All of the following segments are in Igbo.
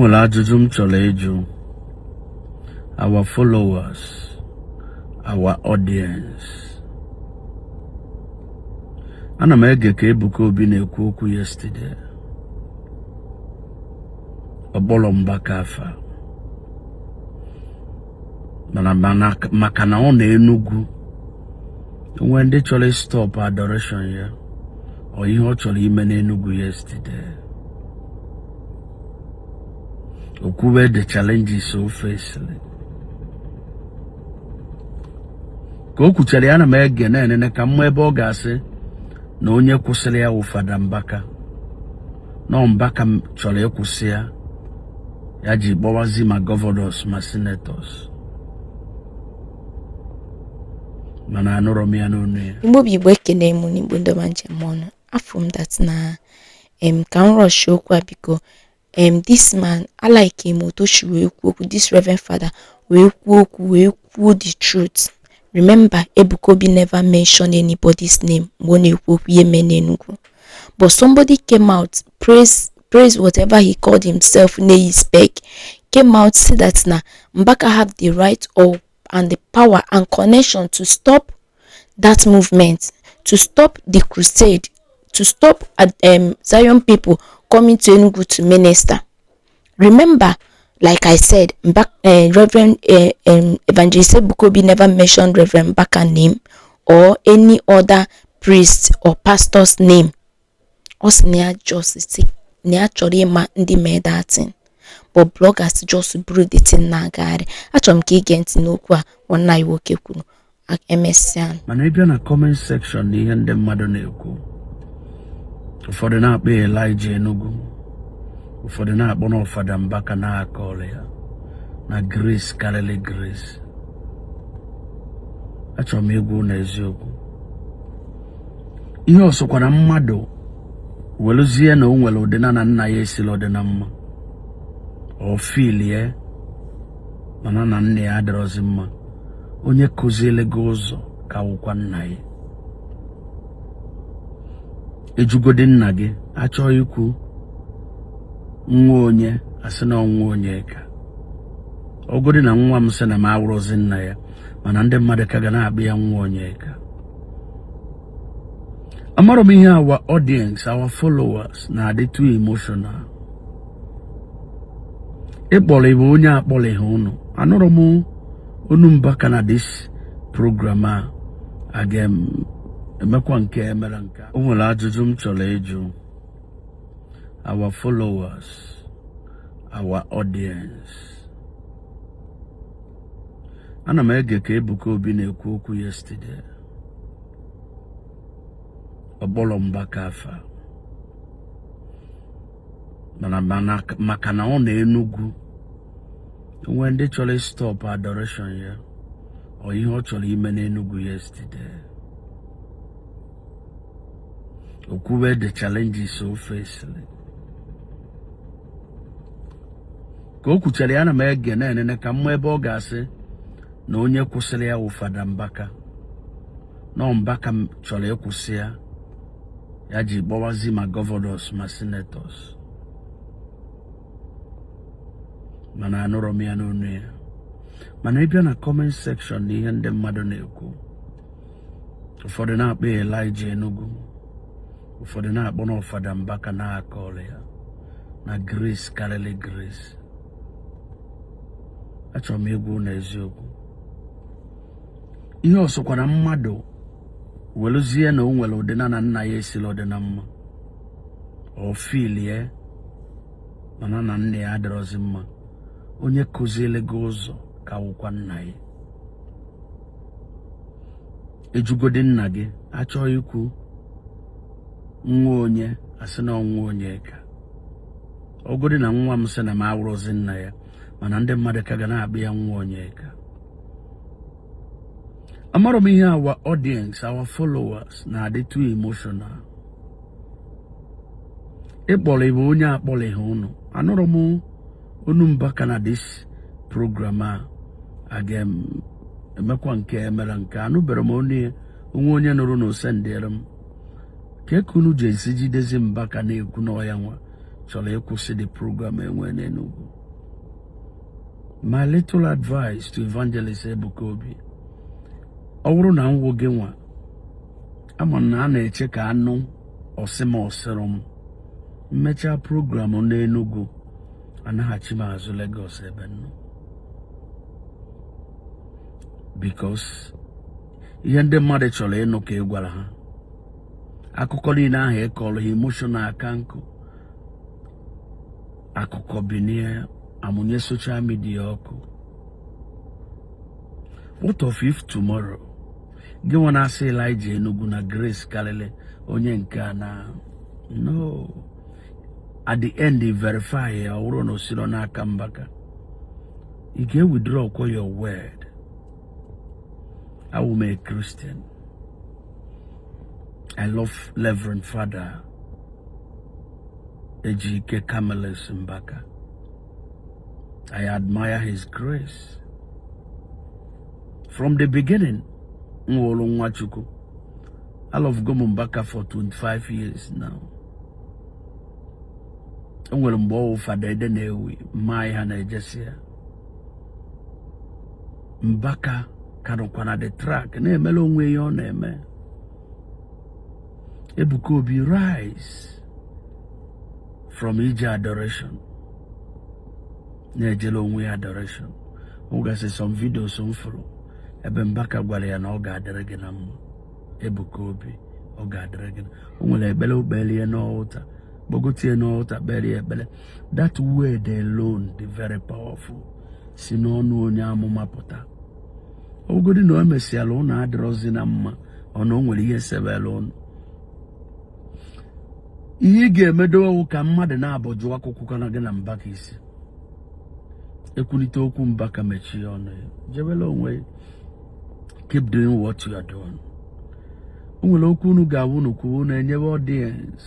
Unwele ajụjụ m chọrọ ịjụ our followers, our audience. Ana m ege ka Ebuka Obi na-ekwu okwu yesterday. Obolo mbaka afa. Maka na ọ na-Enugu. When they chọrọ stop adoration ya, or ihe ọ chọrọ ime n'Enugu yesterday. Okwube the challenges so facing. Ka o kwuchara ya na m ege na-enene ka mmụọ ebe ọ ga-asị na onye kwụsịrị ya wụ Fada Mbaka. Na Mbaka chọrọ ịkwụsị ya, ya ji gbawazi ma governors ma senators. Mana anụrụ m ya n'onu ya. Igbo ekene m n'Igbo ndọba njem ọnụ. Afọ m that na ka m rush okwu biko this man I like him otoshi wee kwuo okwu, this reverend father wee kwuo okwu wee kwuo the truth. Remember, Ebuka Obi never mentioned anybody's name when he spoke N'Enugu. But somebody came out, praise whatever he called himself, spec, came out, said that now Mbaka have the right and the power and connection to stop that movement, to stop the crusade, to stop Zion people coming to Enugu to minister. Remember, like I said, Reverend Evangelist Ebuka Obi never mentioned Reverend Mbaka's name or any other priest or pastor's name. Us near just near Chorima ndi made that thing. But bloggers just brew the thing nagari. Achom ki gent no kwa one night woke kuno ak MSN. Manebia na comment section ni hende mmadụ na-ekwu. Ụfọdụ na-akpọ Elijah Enugu. Ụfọdụ na-akpọ na Fada Mbaka na-akọrọ ya na grace karịrị grace. Achọrọ m egwu na eziokwu. Ihe ọsọkwa na mmadụ weluzie na o nwere ụdịna na nna ya esila ọdịna mma. O filie mana na nne ya adịrọzi mma. Onye kụziele gị ụzọ ka wụkwa nna ya. Ejugodi nna gị achọghị ikwu nwa onye asị na nwa onye ka. Ogodi na nwa m sị na m awụrụzi nna ya, mana ndị mmadụ ka ga na-akpọ ya nwa onye ka. Amara m ihe our audience, our followers na-adị too emotional. Ịkpọrọ ibe onye akpọrọ ihe unu. Anụrụ m onu Mbaka na this program a emekwa nke emere nke. O nwere ajụjụ m chọrọ ịjụ our followers, our audience. Ana m ege ka Ebuka Obi na-ekwu okwu yesterday. Obolo mbaka afa. Maka na ọ na-Enugu. When they chọrọ stop adoration ya, or ihe ọ chọrọ ime n'Enugu yesterday. Okwube the challenges so facing. Ka o kwuchara ya na m ege na-enene ka mmụọ ebe ọ ga-asị na onye kwụsịrị ya wụ Fada Mbaka. Na Mbaka chọrọ ịkwụsị ya, ya ji gbawazi ma governors ma senators. Mana anụrụ m ya n'onu ya. Mana ịbịa na comment section na ihe ndị mmadụ na-ekwu. Ụfọdụ na-akpọ Elijah Enugu. Ụfọdụ na-akpọ na Fada Mbaka na-akọrọ ya na grace karịrị grace. Achọrọ m egwu na eziokwu. Ihe ọsọkwa na mmadụ weluzie na o nwere ụdịna na nna ya esila ọdịna mma. O filie mana na nne ya adịrọzi mma. Onye kụziele gị ụzọ ka wụkwa nna ya. Ejugodi nna gị achọghị ikwu nwa onye asị na nwa onye ka. Ogodi na nwa m sị na m awụrụzi nna ya, mana ndị mmadụ ka ga na-akpọ ya nwa onye ka. Amara m ihe our audience, our followers na-adị too emotional. Ịkpọrọ ibe onye akpọrọ ihe unu. Anụrụ m onu Mbaka na this program a emekwa nke emere nke. Anụbere m onye nụrụ na osendere m. Ka ekunu ji esi jidezi Mbaka na-ekwu na ọya nwa chọrọ ịkwụsị the program enwe n'Enugu. My little advice to Evangelist Ebuka Obi. Ọwụrụ na nwo gị nwa. Ama na na-eche ka anụ osima osirom. Mmecha program n'Enugu anaghachi mazụ Lagos ebe nọ. Because ihe ndị mmadụ chọrọ ịnụ ka ị gwara ha. Akụkọ niile ahụ ịkọrọ ha emotional aka nkụ. Akụkọ binie amụnye social media ọkụ. What of if tomorrow gị nwa na-asị Elijah Enugu na Grace Kalele onye nke a na no, at the end they verify ya ọwụrụ na osiro n'aka Mbaka. You can withdraw your word. I will be a Christian. I love Reverend Father Ejike CAMELLOS MBAKA. I admire his grace. From the beginning, I love Gomu Mbaka for 25 years now. Mbaka kanokwana the track na-emele onwe ya ọ na-eme. Ebuka Obi rise from ije adoration na-ejele onwe ya adoration. Ogase some videos mfuru ebe Mbaka gwara ya na ọ ga-adịrị gị na mma. Ebuka Obi ọ ga-adịrị gị. O nwere ebele obele ya n'ọta bogotie n'ọta bere ebele. That word alone is very powerful. Si n'ọnụ onye amụma pụta. Ogodi no emesiala ụnụ adịrọzi na mma ọnụ nwere ihe sebele ụnụ. Ihe ga-emedowo ka mmadụ na-abọjụ akwụkwọ kana gị na Mbaka isi. Ekwulite okwu Mbaka mechie ọnụ ya. Jebele onwe. Keep doing what you are doing. Onwere okwu unu ga-awụ n'okwu unu enyewe audience.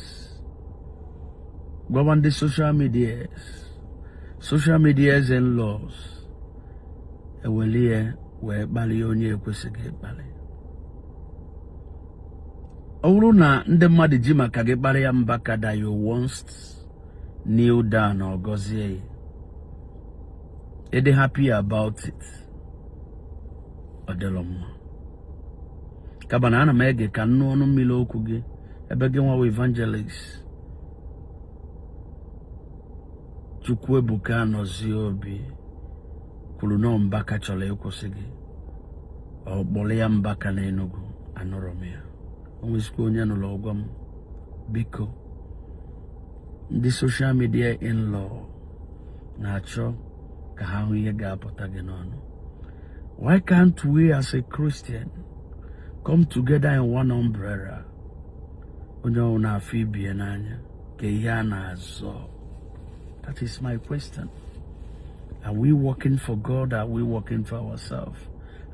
Gwawa ndị social medias and laws. Ewelie wee kpalie onye ekwesịghị ịkpali. Ọ bụrụ na ndị mmadụ ji maka gị kparịa Mbaka that you once kneel down or gọzie ya. They happy about it. Ọ dịlọ mma. Kabana ana m ege ka nnụ ọnụ mmiri okwu gị ebe gị nwa evangelist Chukwu Ebuka nọzie obi kwuru na Mbaka chọrọ ịkwụsị gị. Ọ kpọrọ ya Mbaka na Enugu anụrụ m ya. O nwezikwa onye nụrụ ọgwa m. Biko ndị social media in-law na-achọ ka ha hụ ihe ga-apụta gị n'ọnụ. Why can't we as a Christian come together in one umbrella? Onye ọ na-afọ ibie n'anya ka ihe a na-azọ. That is my question. Are we working for God? Are we working for ourselves?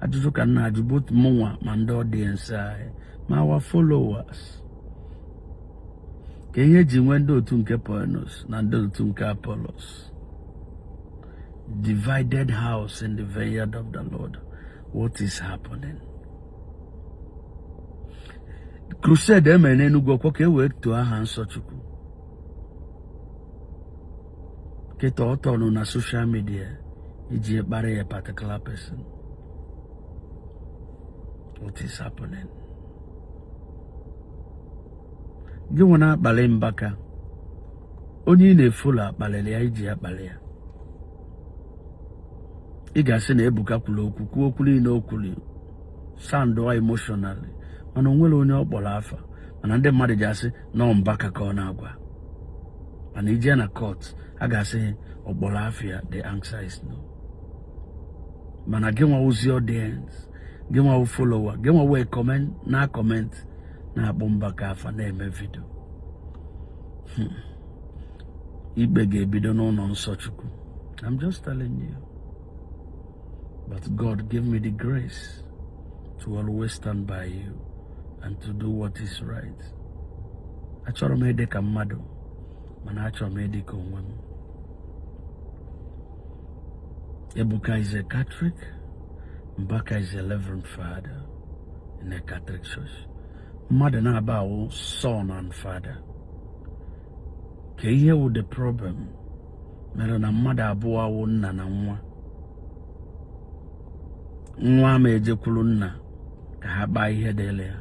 Ajụjụ ka na ajụ both mụnwa ma ndị audience anyị ma our followers. Ka ihe ji nwee ndị otu nke Paulos na ndị otu nke Apollos. Divided house in the vineyard of the Lord. What is happening? The crusade emere n'Enugu ọkwa ka ewee tụọ aha nsọ Chukwu. Keta ọtọnụ na social media iji ekpara a particular person. What is happening? Gị nwa na-akpali Mbaka. Onye ị na-efolo akpalili ya iji akpali ya. Ị ga-asị na Ebuka kwuru okwu kwuo okwu niile o kwuru. Sound emotionally. Mana o nwere onye ọ kpọrọ afa. Mana ndị mmadụ ji asị na Mbaka ka ọ na-agwa. Mana ije na court a ga-asị ọ kpọrọ afia. The answer is no. Mana gị nwa ozi audience, gị nwa follower, gị nwa wee comment na-akpọ Mbaka afa na-eme video. Ikpe ga-ebido n'ụlọ nsọ Chukwu. I'm just telling you. But God give me the grace to always stand by you and to do what is right. Achọrọ m ịdị ka mmadụ, mana achọrọ m ịdị ka onwe m. Ebuka is a Catholic. Mbaka is a Reverend Father in a Catholic church. Mmadụ na-aba awụ son and father. Ka ihe wụ the problem mere na mmadụ abụọ awụ nna na nwa nwa ma ejekwuru nna ka ha kpaa ihe dịle ya.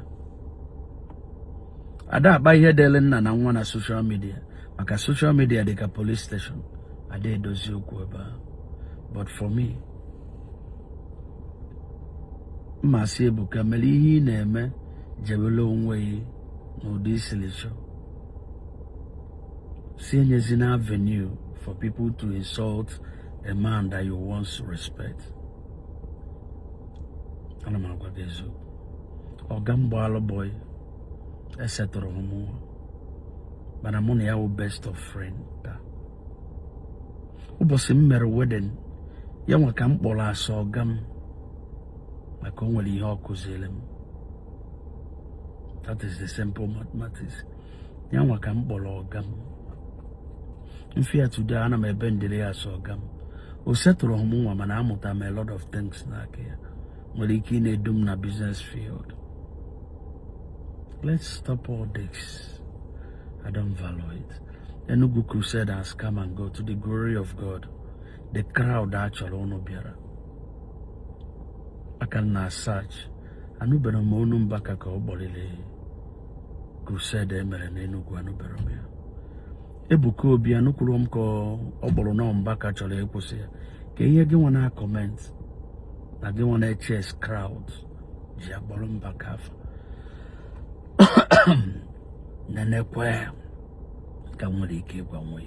Ada akpa ihe dịle nna na nwa na social media, maka social media dịka police station. Ada edozi okwu ebe a. But for me, mmasị Ebuka mere ihe ị na-eme jebele onwe ya n'ụdị isili chọ. Si enyezina avenue for people to insult a man that you once respect. Ana m agwa gị eziokwu. Ọga m gbalụ boy esetụrụ m mana mụ na ya wụ best of friend taa. Ụbọchị m mere wedding ya nwa ka m kpọrọ asa ọga m maka o nwere ihe ọ kụziere m. That is the simple mathematics. Ya nwa ka m kpọrọ ọga m. Mfia today ana m ebe ndịrị ya asa ọga m. O setụrụ m nwa mana amụta m a lot of things n'aka ya. Nwere ike ị na-edu m na business field. Let's stop all this. I don't value it. Enugu crusade has come and go to the glory of God. The crowd actually ono biara. I can now search. Anubero monu mbaka ka obolile crusade emere na Enugu anubero ya. Ebuka Obi anukwuru m ka obolo na mbaka chọrọ ekwusi ya. Ka ihe gị nwa na comment na gị nwa na chess crowd ji agboro mbaka afọ. Nenekwe ka nwere ike ịgwa nwe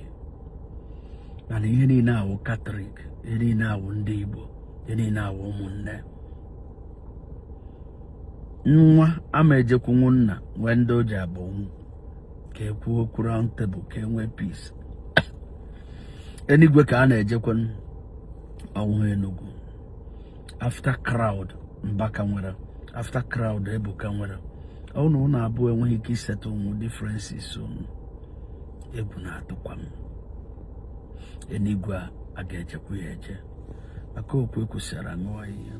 mana ihe niile awụ Katọlik, ihe niile awụ ndị Igbo, ihe niile awụ ụmụnne. Nwa ama ejekwu nna nwee ndị o ji abụ ka ekwu okwu round table ka enwee peace. Enigwe ka a na-ejekwa ọnwụ Enugu. After crowd Mbaka nwere, after crowd Ebuka nwere. Ọ na ụnụ abụọ enweghị ike isetụ ụmụ differences unu. Egwu na-atụkwa m. Enigwe a ga-ejekwu ya eje maka okwu ekwusara ṅụọ ihe.